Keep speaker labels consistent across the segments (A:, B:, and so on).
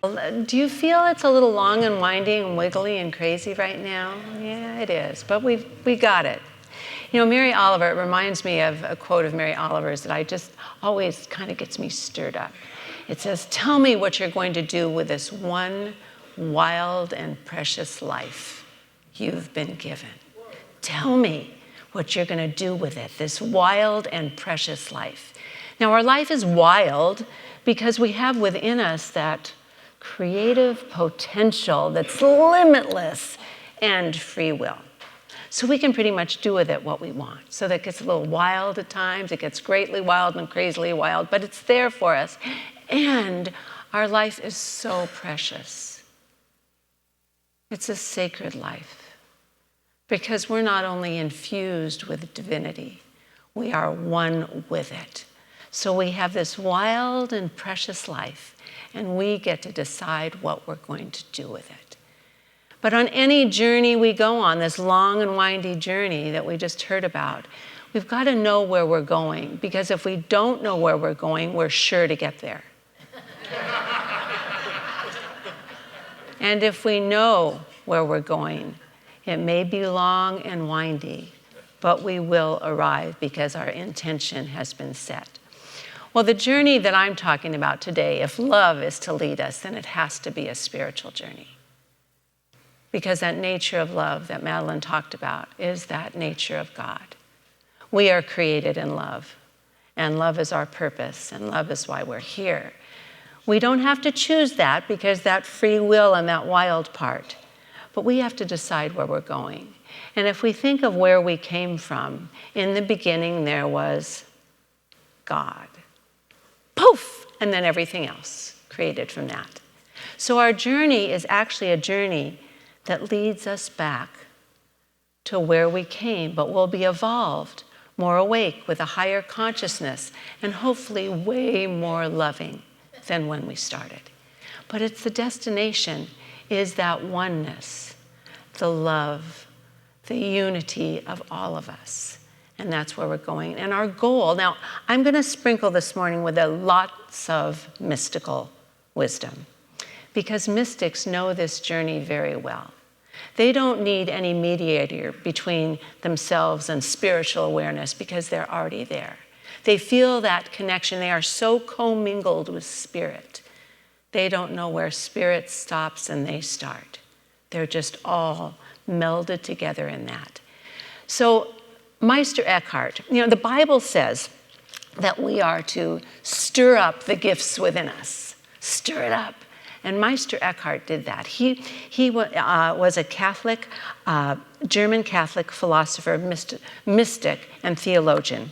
A: Do you feel it's a little long and winding and wiggly and crazy right now? Yeah, it is, but we got it. You know, Mary Oliver, it reminds me of a quote of Mary Oliver's that I just always kind of gets me stirred up. It says, "Tell me what you're going to do with this one wild and precious life you've been given. Tell me what you're going to do with it, this wild and precious life." Now, our life is wild because we have within us that creative potential that's limitless and free will. So we can pretty much do with it what we want. So that gets a little wild at times. It gets greatly wild and crazily wild, but it's there for us. And our life is so precious. It's a sacred life because we're not only infused with divinity, we are one with it. So we have this wild and precious life, and we get to decide what we're going to do with it. But on any journey we go on, this long and windy journey that we just heard about, we've got to know where we're going, because if we don't know where we're going, we're sure to get there. And if we know where we're going, it may be long and windy, but we will arrive because our intention has been set. Well, the journey that I'm talking about today, if love is to lead us, then it has to be a spiritual journey. Because that nature of love that Madeline talked about is that nature of God. We are created in love, and love is our purpose, and love is why we're here. We don't have to choose that because that free will and that wild part, but we have to decide where we're going. And if we think of where we came from, in the beginning there was God. Poof! And then everything else created from that. So our journey is actually a journey that leads us back to where we came, but we'll be evolved, more awake, with a higher consciousness, and hopefully way more loving than when we started. But it's the destination is that oneness, the love, the unity of all of us. And that's where we're going. And our goal, now I'm going to sprinkle this morning with lots of mystical wisdom, because mystics know this journey very well. They don't need any mediator between themselves and spiritual awareness because they're already there. They feel that connection. They are so commingled with spirit. They don't know where spirit stops and they start. They're just all melded together in that. So Meister Eckhart, the Bible says that we are to stir up the gifts within us. Stir it up. And Meister Eckhart did that. He was a Catholic, German Catholic philosopher, mystic, and theologian.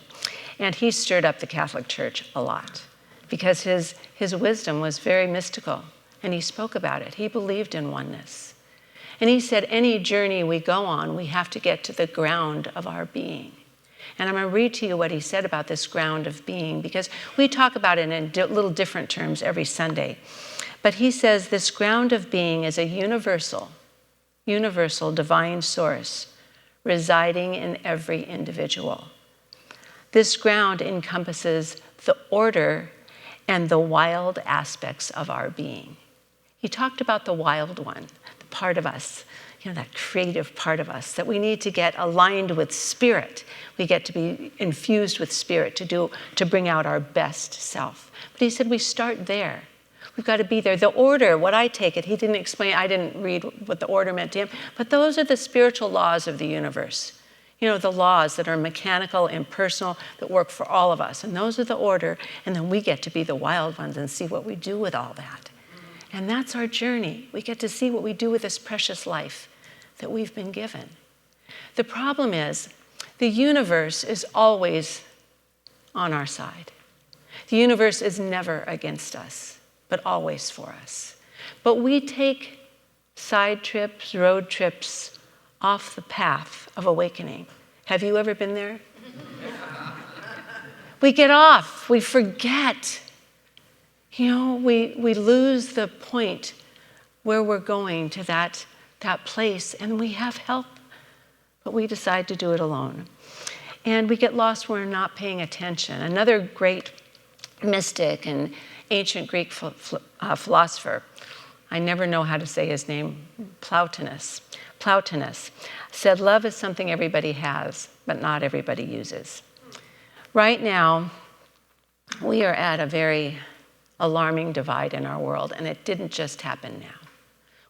A: And he stirred up the Catholic Church a lot because his wisdom was very mystical. And he spoke about it. He believed in oneness. And he said, any journey we go on, we have to get to the ground of our being. And I'm going to read to you what he said about this ground of being, because we talk about it in little different terms every Sunday. But he says this ground of being is a universal divine source residing in every individual. This ground encompasses the order and the wild aspects of our being. He talked about the wild one, the part of us, that creative part of us, that we need to get aligned with spirit. We get to be infused with spirit to bring out our best self. But he said we start there. We've got to be there. The order, what I take it, he didn't explain, I didn't read what the order meant to him, but those are the spiritual laws of the universe. The laws that are mechanical, impersonal, that work for all of us. And those are the order, and then we get to be the wild ones and see what we do with all that. And that's our journey. We get to see what we do with this precious life that we've been given. The problem is, the universe is always on our side. The universe is never against us, but always for us. But we take side trips, road trips off the path of awakening. Have you ever been there? We get off, we forget. We lose the point where we're going to that place, and we have help, but we decide to do it alone. And we get lost when we're not paying attention. Another great mystic and ancient Greek philosopher I never know how to say his name, Plotinus, said love is something everybody has, but not everybody uses. Right now, we are at a very alarming divide in our world, and it didn't just happen now.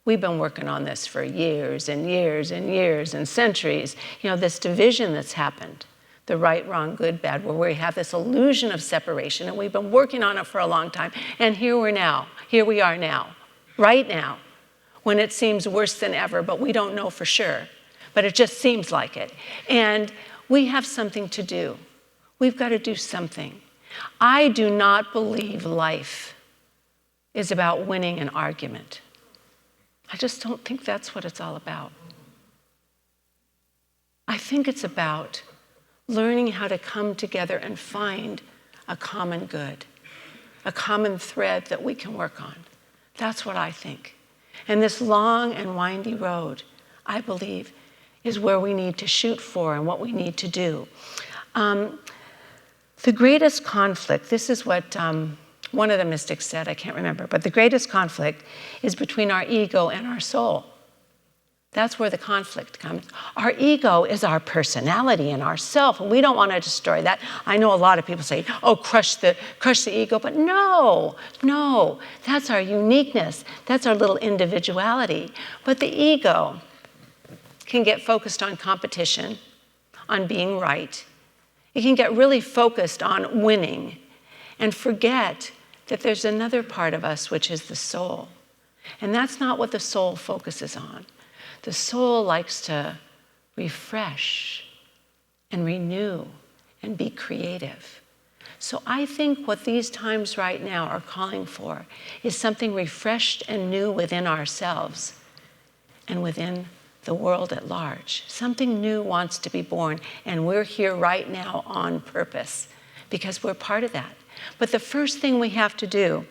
A: We've been working on this for years and years and years and centuries. This division that's happened, the right, wrong, good, bad, where we have this illusion of separation, and we've been working on it for a long time. And here we are now, right now, when it seems worse than ever, but we don't know for sure. But it just seems like it. And we have something to do. We've got to do something. I do not believe life is about winning an argument. I just don't think that's what it's all about. I think it's about learning how to come together and find a common good, a common thread that we can work on. That's what I think. And this long and windy road, I believe, is where we need to shoot for and what we need to do. The greatest conflict, this is what one of the mystics said, I can't remember, but the greatest conflict is between our ego and our soul. That's where the conflict comes. Our ego is our personality and our self, and we don't want to destroy that. I know a lot of people say, oh, crush the ego, but no, that's our uniqueness. That's our little individuality. But the ego can get focused on competition, on being right. It can get really focused on winning and forget that there's another part of us, which is the soul. And that's not what the soul focuses on. The soul likes to refresh and renew and be creative. So I think what these times right now are calling for is something refreshed and new within ourselves and within the world at large. Something new wants to be born, and we're here right now on purpose because we're part of that. But the first thing we have to do,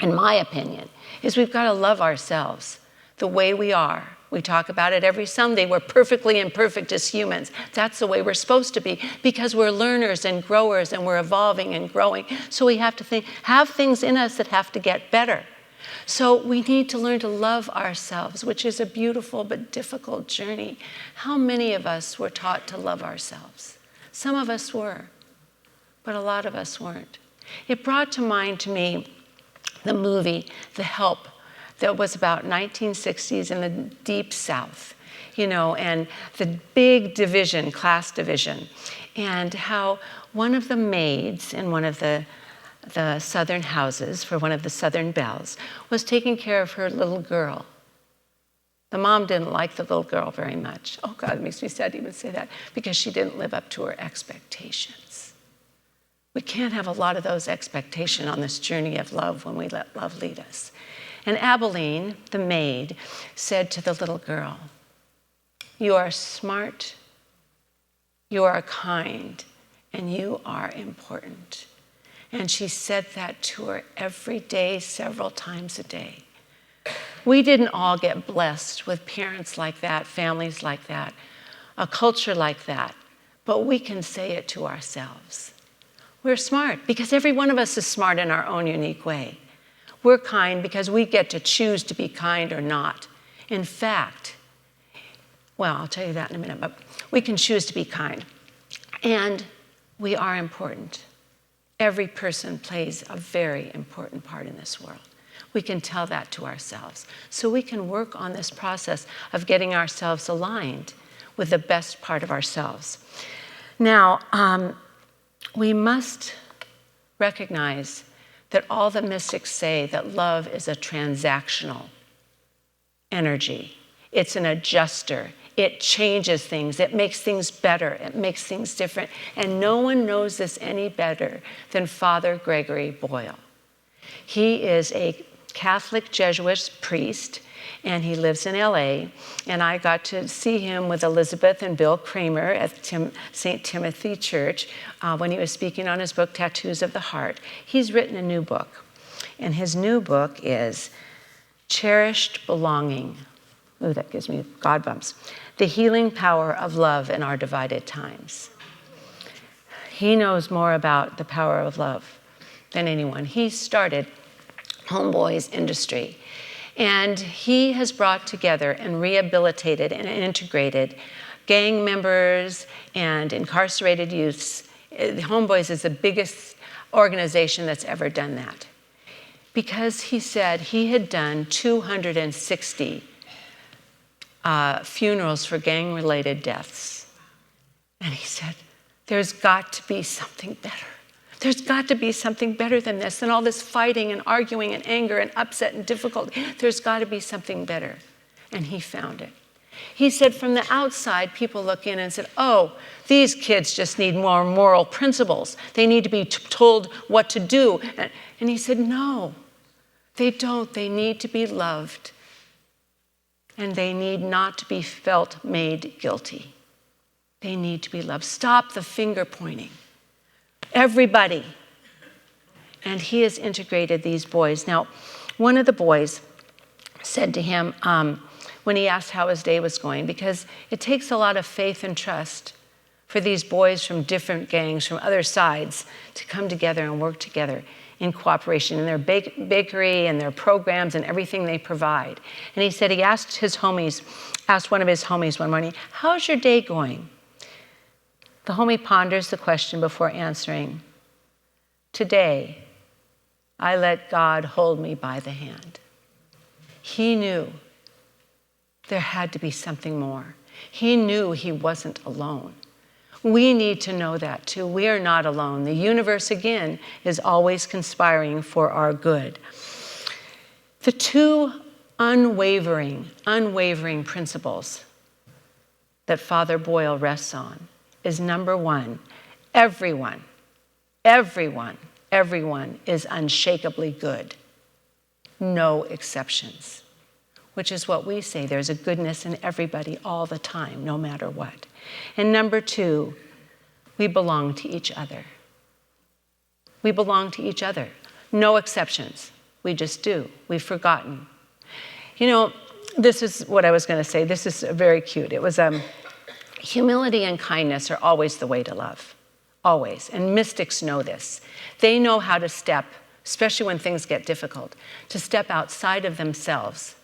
A: in my opinion, is we've got to love ourselves the way we are. We talk about it every Sunday. We're perfectly imperfect as humans. That's the way we're supposed to be because we're learners and growers and we're evolving and growing. So we have to have things in us that have to get better. So we need to learn to love ourselves, which is a beautiful but difficult journey. How many of us were taught to love ourselves? Some of us were, but a lot of us weren't. It brought to mind to me the movie, The Help, that was about 1960s in the Deep South, and the big division, class division, and how one of the maids in one of the southern houses for one of the southern belles was taking care of her little girl. The mom didn't like the little girl very much. Oh God, it makes me sad to even say that, because she didn't live up to her expectations. We can't have a lot of those expectations on this journey of love when we let love lead us. And Abilene, the maid, said to the little girl, "You are smart, you are kind, and you are important." And she said that to her every day, several times a day. We didn't all get blessed with parents like that, families like that, a culture like that, but we can say it to ourselves. We're smart because every one of us is smart in our own unique way. We're kind because we get to choose to be kind or not. In fact, well, I'll tell you that in a minute, but we can choose to be kind. And we are important. Every person plays a very important part in this world. We can tell that to ourselves. So we can work on this process of getting ourselves aligned with the best part of ourselves. Now, we must recognize that all the mystics say that love is a transactional energy. It's an adjuster. It changes things. It makes things better. It makes things different. And no one knows this any better than Father Gregory Boyle. He is a Catholic Jesuit priest, and he lives in LA. And I got to see him with Elizabeth and Bill Kramer at St. Timothy Church when he was speaking on his book, Tattoos of the Heart. He's written a new book, and his new book is Cherished Belonging. Ooh, that gives me God bumps. The Healing Power of Love in Our Divided Times. He knows more about the power of love than anyone. He started Homeboy's Industry. And he has brought together and rehabilitated and integrated gang members and incarcerated youths. Homeboys is the biggest organization that's ever done that. Because he said he had done 260 funerals for gang-related deaths. And he said, there's got to be something better. There's got to be something better than this, than all this fighting and arguing and anger and upset and difficulty. There's got to be something better. And he found it. He said from the outside, people look in and said, oh, these kids just need more moral principles. They need to be told what to do. And he said, no, they don't. They need to be loved. And they need not to be felt made guilty. They need to be loved. Stop the finger pointing. Everybody. And he has integrated these boys. Now, one of the boys said to him, when he asked how his day was going, because it takes a lot of faith and trust for these boys from different gangs, from other sides, to come together and work together in cooperation in their bakery and their programs and everything they provide. And he said he asked one of his homies one morning, how's your day going? The homie ponders the question before answering, today, I let God hold me by the hand. He knew there had to be something more. He knew he wasn't alone. We need to know that too. We are not alone. The universe, again, is always conspiring for our good. The two unwavering principles that Father Boyle rests on is number one, everyone is unshakably good. No exceptions. Which is what we say. There's a goodness in everybody all the time, no matter what. And number two, we belong to each other. We belong to each other. No exceptions. We just do. We've forgotten. You know, this is what I was going to say. This is very cute. It was humility and kindness are always the way to love. Always. And mystics know this. They know how to step, especially when things get difficult, to step outside of themselves,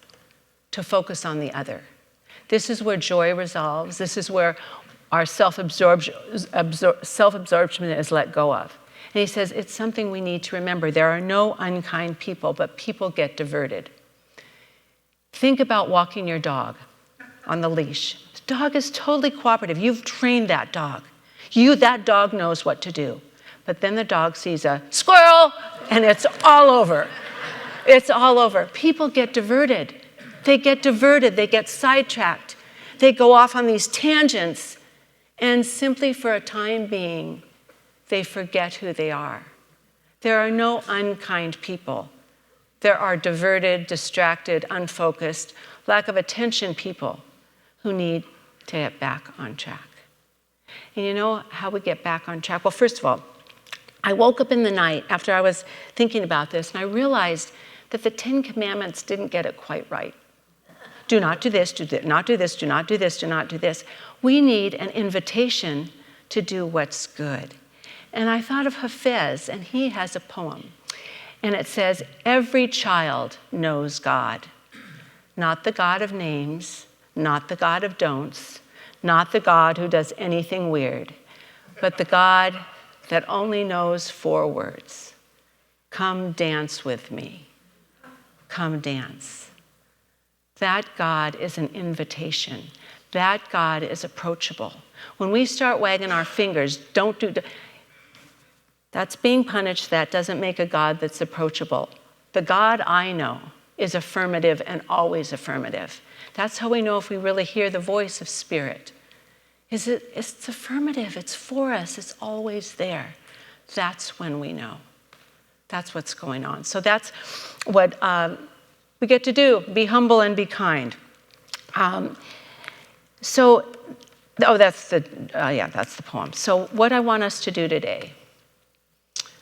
A: to focus on the other. This is where joy resolves. This is where our self-absorption is let go of. And he says, it's something we need to remember. There are no unkind people, but people get diverted. Think about walking your dog on the leash. The dog is totally cooperative. You've trained that dog. That dog knows what to do. But then the dog sees a squirrel, and it's all over. It's all over. People get diverted. They get diverted, they get sidetracked, they go off on these tangents, and simply for a time being, they forget who they are. There are no unkind people. There are diverted, distracted, unfocused, lack of attention people who need to get back on track. And you know how we get back on track? Well, first of all, I woke up in the night after I was thinking about this, and I realized that the 10 Commandments didn't get it quite right. Do not do this, do not do this, do not do this, do not do this. We need an invitation to do what's good. And I thought of Hafez, and he has a poem. And it says, every child knows God. Not the God of names, not the God of don'ts, not the God who does anything weird, but the God that only knows 4 words. Come dance with me. Come dance. That God is an invitation. That God is approachable. When we start wagging our fingers, that's being punished. That doesn't make a God that's approachable. The God I know is affirmative and always affirmative. That's how we know if we really hear the voice of Spirit. It's affirmative, it's for us, it's always there. That's when we know. That's what's going on. So that's what we get to do, be humble and be kind. That's the poem. So what I want us to do today,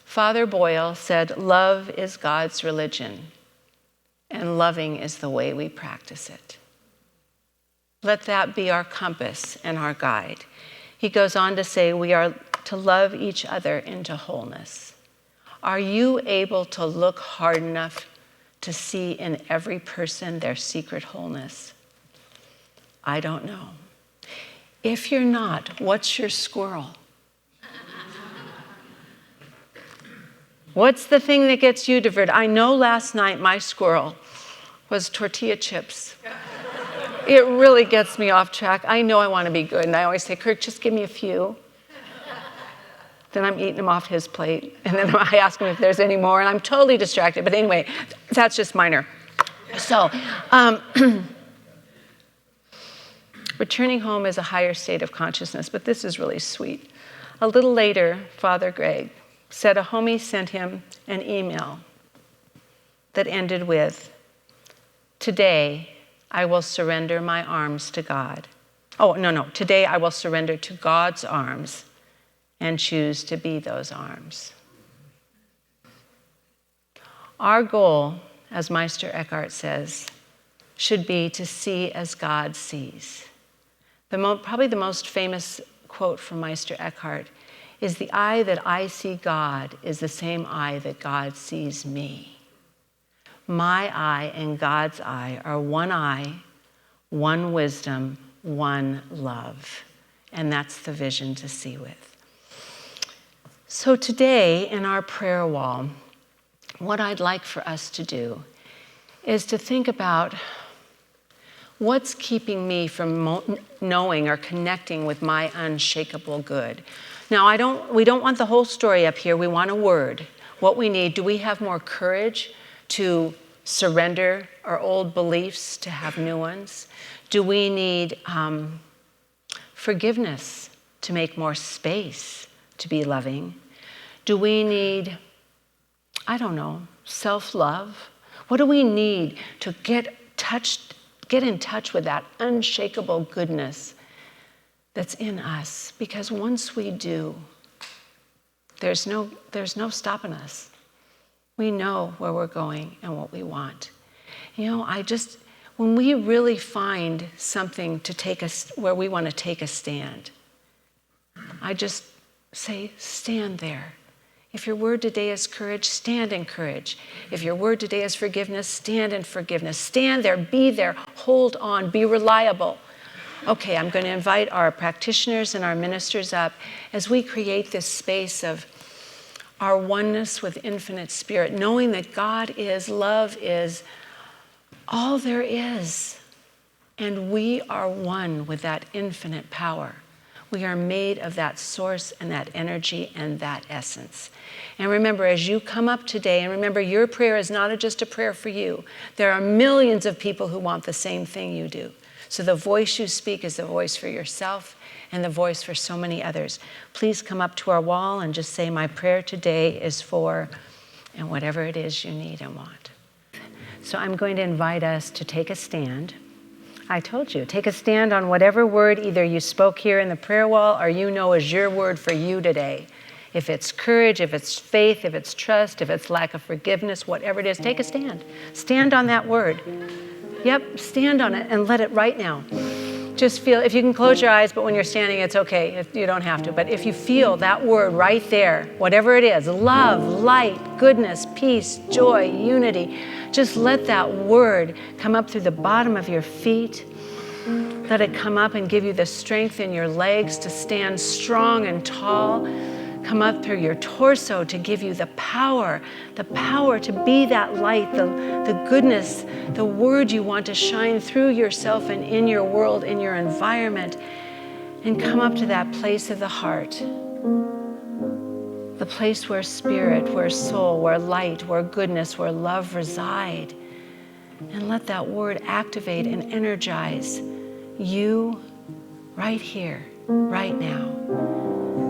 A: Father Boyle said, love is God's religion, and loving is the way we practice it. Let that be our compass and our guide. He goes on to say, we are to love each other into wholeness. Are you able to look hard enough to see in every person their secret wholeness? I don't know. If you're not, what's your squirrel? What's the thing that gets you diverted? I know last night my squirrel was tortilla chips. It really gets me off track. I know I want to be good, and I always say, Kirk, just give me a few. Then I'm eating them off his plate, and then I ask him if there's any more, and I'm totally distracted. But anyway, that's just minor. So, returning home is a higher state of consciousness, but this is really sweet. A little later, Father Greg said a homie sent him an email that ended with, "Today, I will surrender my arms to God." Oh, no. Today, I will surrender to God's arms and choose to be those arms. Our goal, as Meister Eckhart says, should be to see as God sees. Probably the most famous quote from Meister Eckhart is, "The eye that I see God is the same eye that God sees me." My eye and God's eye are one eye, one wisdom, one love. And that's the vision to see with. So today in our prayer wall, what I'd like for us to do is to think about what's keeping me from knowing or connecting with my unshakable good. Now, we don't want the whole story up here. We want a word. What we need, do we have more courage to surrender our old beliefs to have new ones? Do we need forgiveness to make more space to be loving? Do we need, self-love? What do we need to get in touch with that unshakable goodness that's in us? Because once we do, there's no stopping us. We know where we're going and what we want. When we really find something to take us where we want to take a stand, I just say, stand there. If your word today is courage, stand in courage. If your word today is forgiveness, stand in forgiveness. Stand there, be there, hold on, be reliable. Okay, I'm going to invite our practitioners and our ministers up as we create this space of our oneness with infinite spirit, knowing that God is, love is all there is. And we are one with that infinite power. We are made of that source and that energy and that essence. And remember, as you come up today, and remember, your prayer is not just a prayer for you. There are millions of people who want the same thing you do. So the voice you speak is the voice for yourself and the voice for so many others. Please come up to our wall and just say, my prayer today is for, and whatever it is you need and want. So I'm going to invite us to take a stand. I told you, take a stand on whatever word either you spoke here in the prayer wall or you know is your word for you today. If it's courage, if it's faith, if it's trust, if it's lack of forgiveness, whatever it is, take a stand. Stand on that word. Yep, stand on it and let it right now. Just feel, if you can close your eyes, but when you're standing, it's okay. You don't have to. But if you feel that word right there, whatever it is, love, light, goodness, peace, joy, unity, just let that word come up through the bottom of your feet. Let it come up and give you the strength in your legs to stand strong and tall. Come up through your torso to give you the power to be that light, the goodness, the word you want to shine through yourself and in your world, in your environment, and come up to that place of the heart, the place where spirit, where soul, where light, where goodness, where love reside, and let that word activate and energize you right here, right now,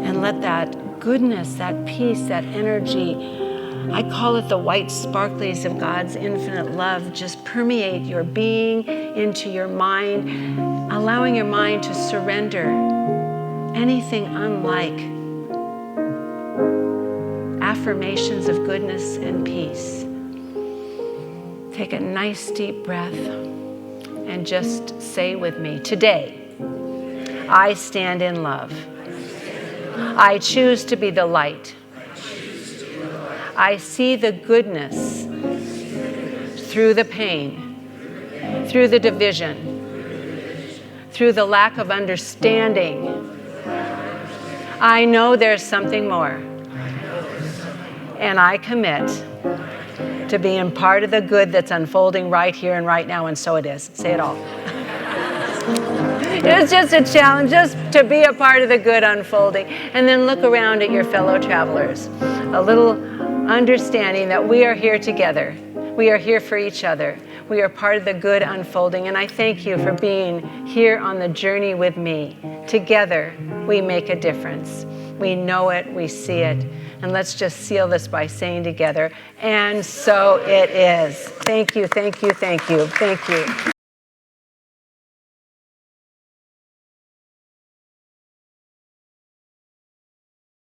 A: and let that goodness, that peace, that energy, I call it the white sparklies of God's infinite love, just permeate your being into your mind, allowing your mind to surrender anything unlike affirmations of goodness and peace. Take a nice deep breath and just say with me, today, I stand in love. I choose to be the light. I see the goodness through the pain, through the division, through the lack of understanding. I know there's something more. And I commit to being part of the good that's unfolding right here and right now, and so it is. Say it all. It's just a challenge, just to be a part of the good unfolding. And then look around at your fellow travelers. A little understanding that we are here together. We are here for each other. We are part of the good unfolding. And I thank you for being here on the journey with me. Together, we make a difference. We know it, we see it. And let's just seal this by saying together, and so it is. Thank you, thank you, thank you, thank you.